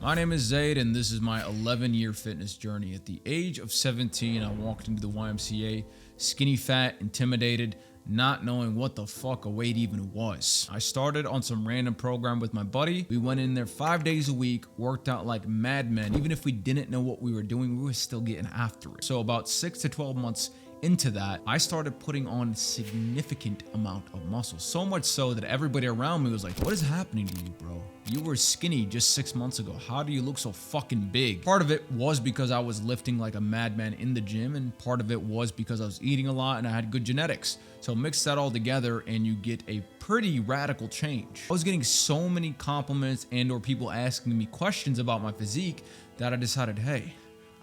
My name is Zaid, and this is my 11-year fitness journey. At the age of 17, I walked into the YMCA, skinny fat, intimidated, not knowing what the fuck a weight even was. I started on some random program with my buddy. We went in there 5 days a week, worked out like madmen. Even if we didn't know what we were doing, we were still getting after it. So about 6 to 12 months into that, I started putting on a significant amount of muscle. So much so that everybody around me was like, what is happening to you, bro? You were skinny just 6 months ago. How do you look so fucking big? Part of it was because I was lifting like a madman in the gym, and part of it was because I was eating a lot and I had good genetics. So mix that all together and you get a pretty radical change. I was getting so many compliments and or people asking me questions about my physique that I decided, hey,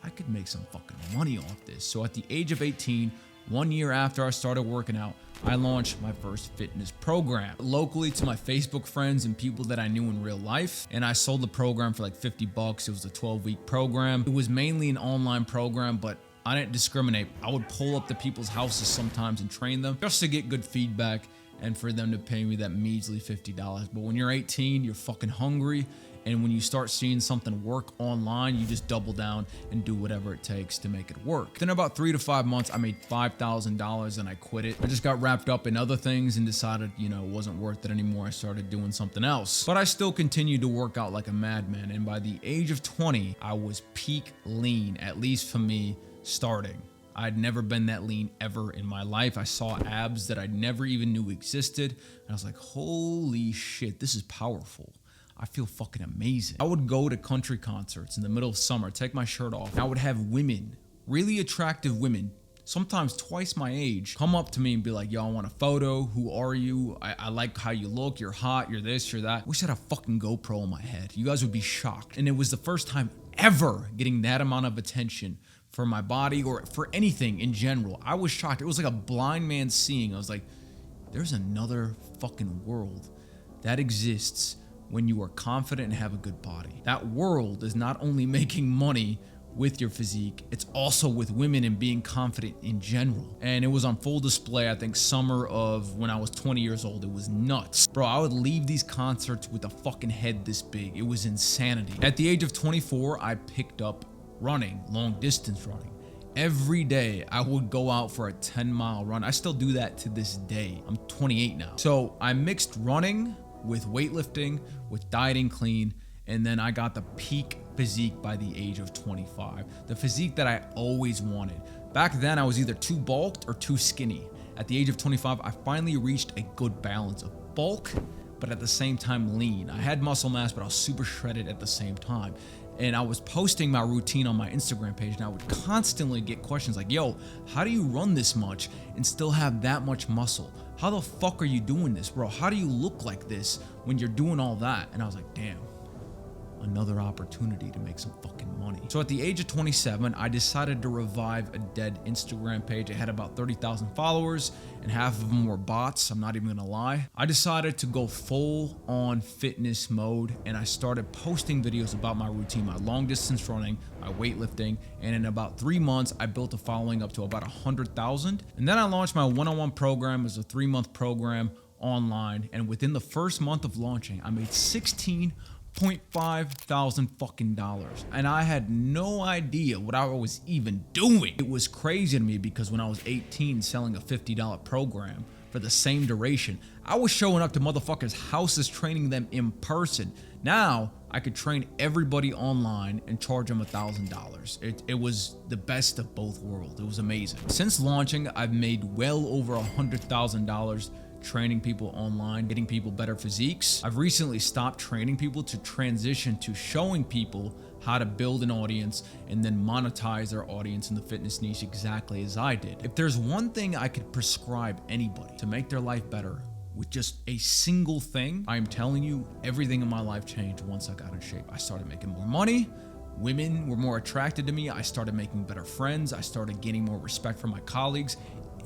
I could make some fucking money off this. So at the age of 18, 1 year after I started working out, I launched my first fitness program locally to my Facebook friends and people that I knew in real life. And I sold the program for like $50. It was a 12-week program. It was mainly an online program, but I didn't discriminate. I would pull up to people's houses sometimes and train them just to get good feedback and for them to pay me that measly $50. But when you're 18, you're fucking hungry. And when you start seeing something work online, you just double down and do whatever it takes to make it work. Then about 3 to 5 months, I made $5,000 and I quit it. I just got wrapped up in other things and decided, it wasn't worth it anymore. I started doing something else. But I still continued to work out like a madman. And by the age of 20, I was peak lean, at least for me, starting. I'd never been that lean ever in my life. I saw abs that I never even knew existed. And I was like, holy shit, this is powerful. I feel fucking amazing. I would go to country concerts in the middle of summer, take my shirt off. I would have women, really attractive women, sometimes twice my age, come up to me and be like, yo, I want a photo. Who are you? I like how you look. You're hot. You're this, you're that. I wish I had a fucking GoPro on my head. You guys would be shocked. And it was the first time ever getting that amount of attention for my body or for anything in general. I was shocked. It was like a blind man seeing. I was like, there's another fucking world that exists when you are confident and have a good body. That world is not only making money with your physique, it's also with women and being confident in general. And it was on full display, I think summer of when I was 20 years old. It was nuts. Bro, I would leave these concerts with a fucking head this big. It was insanity. At the age of 24, I picked up running, long distance running. Every day I would go out for a 10-mile run. I still do that to this day. I'm 28 now. So I mixed running with weightlifting, with dieting clean, and then I got the peak physique by the age of 25. The physique that I always wanted. Back then, I was either too bulked or too skinny. At the age of 25, I finally reached a good balance of bulk, but at the same time lean. I had muscle mass, but I was super shredded at the same time. And I was posting my routine on my Instagram page, and I would constantly get questions like, yo, how do you run this much and still have that much muscle? How the fuck are you doing this, bro? How do you look like this when you're doing all that? And I was like, damn, another opportunity to make some fucking money. So at the age of 27, I decided to revive a dead Instagram page. It had about 30,000 followers and half of them were bots. I'm not even gonna lie. I decided to go full on fitness mode and I started posting videos about my routine, my long distance running, my weightlifting, and in about 3 months, I built a following up to about 100,000. And then I launched my one-on-one program. It was a 3-month program online. And within the first month of launching, I made $16.5 thousand fucking dollars, and I had no idea what I was even doing. It was crazy to me because when I was 18 selling a $50 program for the same duration, I was showing up to motherfuckers' houses training them in person. Now I could train everybody online and charge them $1,000. It was the best of both worlds. It was amazing. Since launching, I've made well over $100,000 training people online, getting people better physiques. I've recently stopped training people to transition to showing people how to build an audience and then monetize their audience in the fitness niche exactly as I did. If there's one thing I could prescribe anybody to make their life better with just a single thing, I'm telling you, everything in my life changed once I got in shape. I started making more money. Women were more attracted to me. I started making better friends. I started gaining more respect from my colleagues.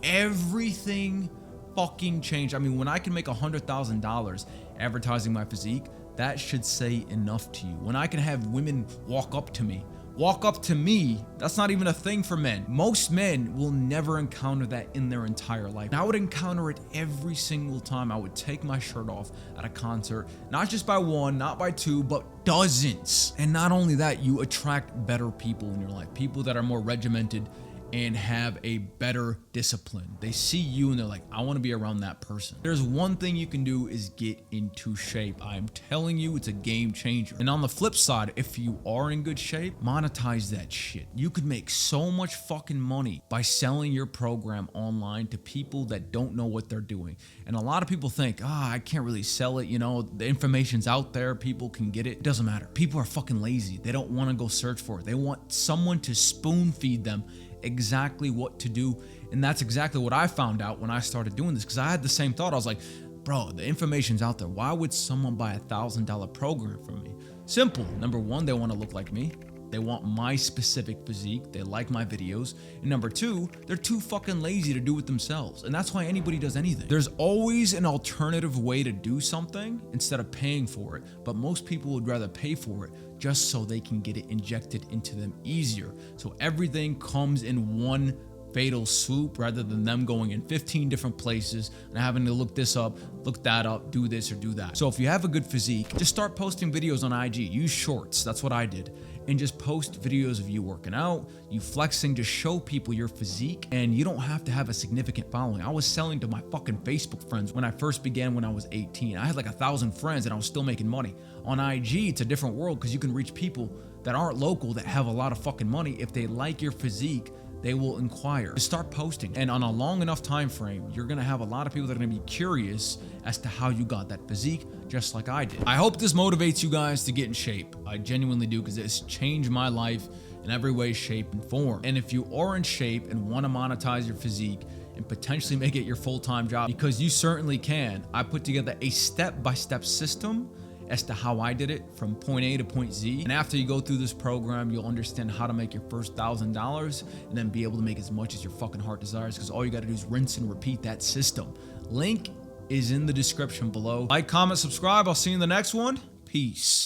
Everything fucking changed. I mean, when I can make $100,000 advertising my physique, that should say enough to you. When I can have women walk up to me walk up to me. That's not even a thing for men. Most men will never encounter that in their entire life. And I would encounter it every single time I would take my shirt off at a concert, not just by one, not by two, but dozens. And not only that, you attract better people in your life, people that are more regimented and have a better discipline. They see you and they're like, I want to be around that person. There's one thing you can do is get into shape. I'm telling you, it's a game changer. And on the flip side, if you are in good shape, monetize that shit. You could make so much fucking money by selling your program online to people that don't know what they're doing. And a lot of people think, I can't really sell it. You know, the information's out there. People can get it. It doesn't matter. People are fucking lazy. They don't want to go search for it. They want someone to spoon feed them exactly what to do. And that's exactly what I found out when I started doing this, because I had the same thought. I was like, bro, the information's out there. Why would someone buy $1,000 program from me? Simple. Number one, they want to look like me. They want my specific physique. They like my videos. And number two, they're too fucking lazy to do it themselves. And that's why anybody does anything. There's always an alternative way to do something instead of paying for it. But most people would rather pay for it just so they can get it injected into them easier. So everything comes in one fatal swoop rather than them going in 15 different places and having to look this up, look that up, do this or do that. So if you have a good physique, just start posting videos on IG. Use shorts. That's what I did. And just post videos of you working out, you flexing, just show people your physique. And you don't have to have a significant following. I was selling to my fucking Facebook friends when I first began when I was 18. I had like 1,000 friends and I was still making money. On IG, it's a different world because you can reach people that aren't local that have a lot of fucking money. If they like your physique, they will inquire. Just start posting. And on a long enough time frame, you're gonna have a lot of people that are gonna be curious as to how you got that physique, just like I did. I hope this motivates you guys to get in shape. I genuinely do, because it's changed my life in every way, shape, and form. And if you are in shape and wanna monetize your physique and potentially make it your full-time job, because you certainly can, I put together a step-by-step system as to how I did it from point A to point Z. And after you go through this program, you'll understand how to make your first $1,000 and then be able to make as much as your fucking heart desires, because all you gotta do is rinse and repeat that system. Link is in the description below. Like, comment, subscribe. I'll see you in the next one. Peace.